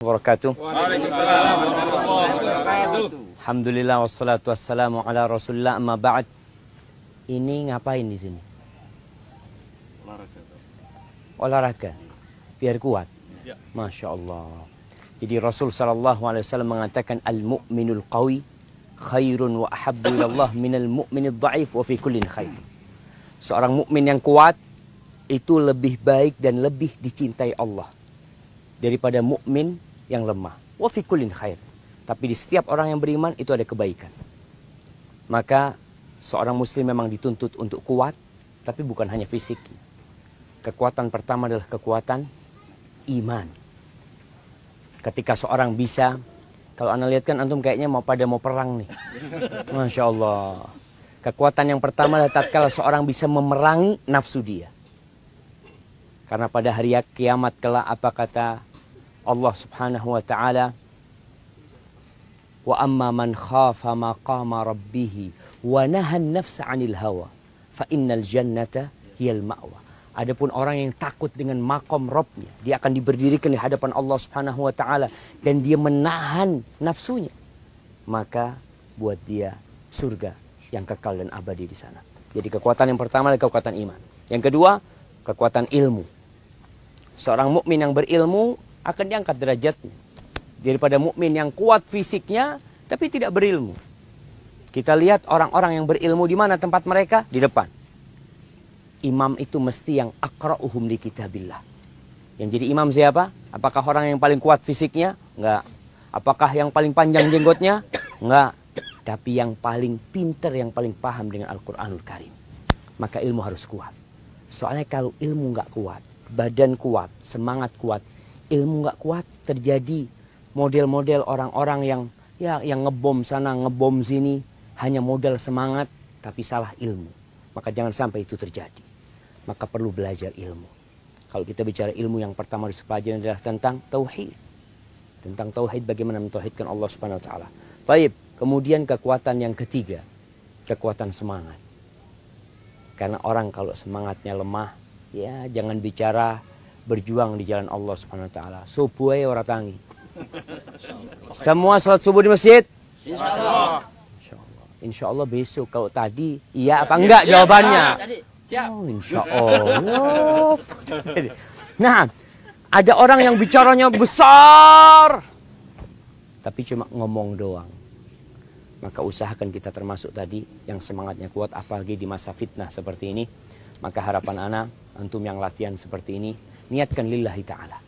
Wabarakatuh. Waalaikumsalam warahmatullahi wabarakatuh. Alhamdulillah wassalatu wassalamu ala Rasulillah, amma ba'd. Ini ngapain di sini? Olahraga. Biar kuat. Ya. Masya Allah. Jadi Rasul sallallahu alaihi wasallam mengatakan al-mu'minul qawi khairun wa ahabbu ilallah minal mu'minid dha'if wa fi kullin khair. Seorang mukmin yang kuat itu lebih baik dan lebih dicintai Allah daripada mukmin yang lemah. Wa fi kullin khair. Tapi di setiap orang yang beriman itu ada kebaikan. Maka seorang muslim memang dituntut untuk kuat, tapi bukan hanya fisik. Kekuatan pertama adalah kekuatan iman. Ketika seorang bisa, kalau anda lihat kan antum kayaknya mau perang nih. Masya Allah. Kekuatan yang pertama adalah tatkala seorang bisa memerangi nafsu dia. Karena pada hari kiamat kelak apa kata Allah Subhanahu wa taala, wa amma man khafa maqama rabbih wa nahan nafsa 'anil hawa fa innal jannata hiyal ma'wa. Adapun orang yang takut dengan makom Rabbnya, dia akan diberdirikan di hadapan Allah Subhanahu wa taala dan dia menahan nafsunya, maka buat dia surga yang kekal dan abadi di sana. Jadi kekuatan yang pertama adalah kekuatan iman. Yang kedua, kekuatan ilmu. Seorang mukmin yang berilmu akan diangkat derajatnya daripada mukmin yang kuat fisiknya tapi tidak berilmu. Kita lihat orang-orang yang berilmu di mana tempat mereka? Di depan. Imam itu mesti yang aqra'uhum li kitabillah. Yang jadi imam siapa? Apakah orang yang paling kuat fisiknya? Enggak. Apakah yang paling panjang jenggotnya? Enggak. Tapi yang paling pintar, yang paling paham dengan Al-Quranul Karim. Maka ilmu harus kuat. Soalnya kalau ilmu enggak kuat, badan kuat, semangat kuat, ilmu nggak kuat, terjadi model-model orang-orang yang ngebom sana, ngebom sini, hanya modal semangat, tapi salah ilmu. Maka jangan sampai itu terjadi. Maka perlu belajar ilmu. Kalau kita bicara ilmu, yang pertama harus pelajari adalah tentang tauhid. Tentang tauhid, bagaimana mentauhidkan Allah Subhanahu wa taala. Baik, kemudian kekuatan yang ketiga, kekuatan semangat. Karena orang kalau semangatnya lemah, ya jangan bicara berjuang di jalan Allah Subhanahu wa taala. Subuh aja orang tangi. Semua salat subuh di masjid? Insyaallah. Insyaallah. Insyaallah besok. Kalau tadi iya apa enggak jawabannya? Oh, insyaallah. Nah, ada orang yang bicaranya besar tapi cuma ngomong doang. Maka usahakan kita termasuk tadi yang semangatnya kuat, apalagi di masa fitnah seperti ini. Maka harapan ana, antum yang latihan seperti ini, niatkan lillahi ta'ala.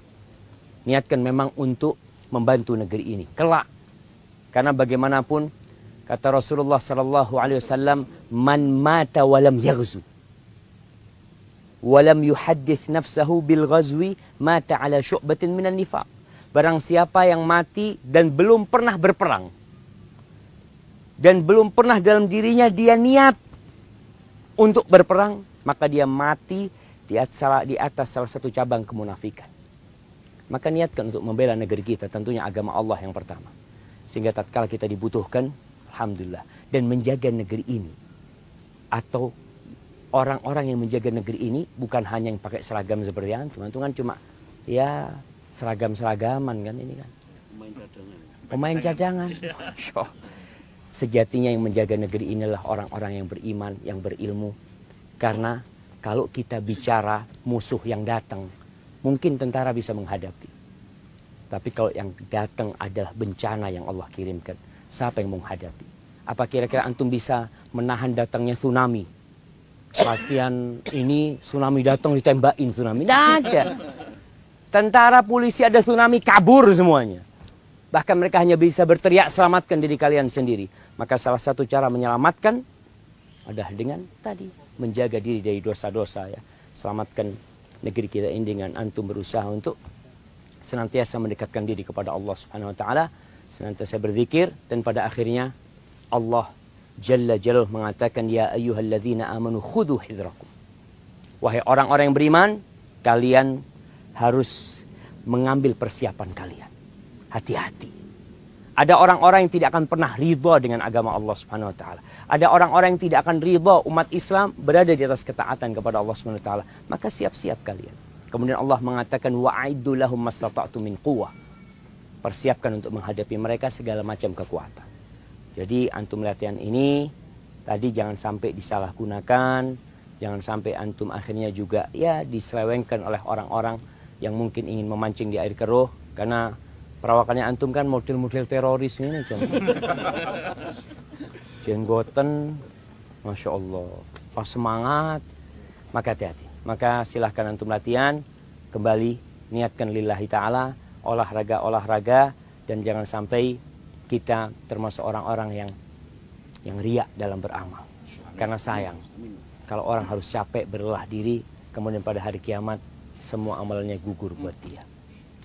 Niatkan memang untuk membantu negeri ini kelak. Karena bagaimanapun kata Rasulullah sallallahu alaihi wasallam, man mata walam yaghzu walam yuhaddits nafsahu bil ghazwi mata ala syu'batin minan nifaq. Barang siapa yang mati dan belum pernah berperang dan belum pernah dalam dirinya dia niat untuk berperang, maka dia mati di atas salah satu cabang kemunafikan. Maka niatkan untuk membela negeri kita, tentunya agama Allah yang pertama. Sehingga tatkala kita dibutuhkan, alhamdulillah, dan menjaga negeri ini. Atau orang-orang yang menjaga negeri ini bukan hanya yang pakai seragam seperti antum. Antum kan cuma ya seragam-seragaman kan ini kan. Pemain cadangan. Sejatinya yang menjaga negeri inilah orang-orang yang beriman, yang berilmu. Karena kalau kita bicara musuh yang datang, mungkin tentara bisa menghadapi. Tapi kalau yang datang adalah bencana yang Allah kirimkan, siapa yang menghadapi? Apa kira-kira antum bisa menahan datangnya tsunami? Latihan ini tsunami datang ditembakin tsunami. Tidak ada. Tentara, polisi ada tsunami kabur semuanya. Bahkan mereka hanya bisa berteriak selamatkan diri kalian sendiri. Maka salah satu cara menyelamatkan adalah dengan tadi menjaga diri dari dosa-dosa ya. Selamatkan negeri kita ini dengan antum berusaha untuk senantiasa mendekatkan diri kepada Allah Subhanahu wa taala, senantiasa berzikir, dan pada akhirnya Allah Jalla Jalaluhu mengatakan ya ayyuhalladzina amanu khudhu hidrakum. Wahai orang-orang yang beriman, kalian harus mengambil persiapan kalian. Hati-hati. Ada orang-orang yang tidak akan pernah ridha dengan agama Allah Subhanahu wa taala. Ada orang-orang yang tidak akan ridha umat Islam berada di atas ketaatan kepada Allah Subhanahu wa taala. Maka siap-siap kalian. Kemudian Allah mengatakan wa'iddu lahum mastata'tu min quwwah. persiapkan untuk menghadapi mereka segala macam kekuatan. Jadi antum latihan ini tadi jangan sampai disalahgunakan, jangan sampai antum akhirnya juga ya diselewengkan oleh orang-orang yang mungkin ingin memancing di air keruh, karena perawakannya antum kan model-model teroris ini, jenggoten, masya Allah, pas semangat, maka hati-hati. Maka silahkan antum latihan, kembali niatkan lillahi ta'ala, olahraga, dan jangan sampai kita termasuk orang-orang yang riak dalam beramal. Karena sayang, kalau orang harus capek berlelah diri, kemudian pada hari kiamat, semua amalannya gugur buat dia.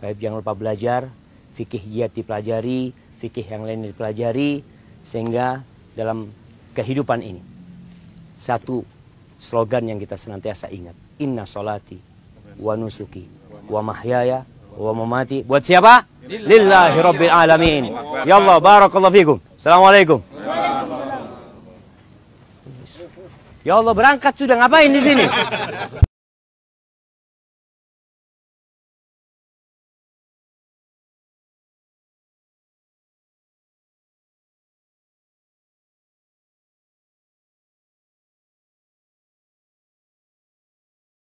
Baik, jangan lupa belajar, fikih jihad dipelajari, fikih yang lain dipelajari, sehingga dalam kehidupan ini, satu slogan yang kita senantiasa ingat, inna sholati wa nusuki wa mahyaya wa mamati, buat siapa? Lillahi rabbil alamin. Ya Allah, barakallahu fikum. Assalamualaikum. Ya Allah, berangkat sudah, ngapain di sini?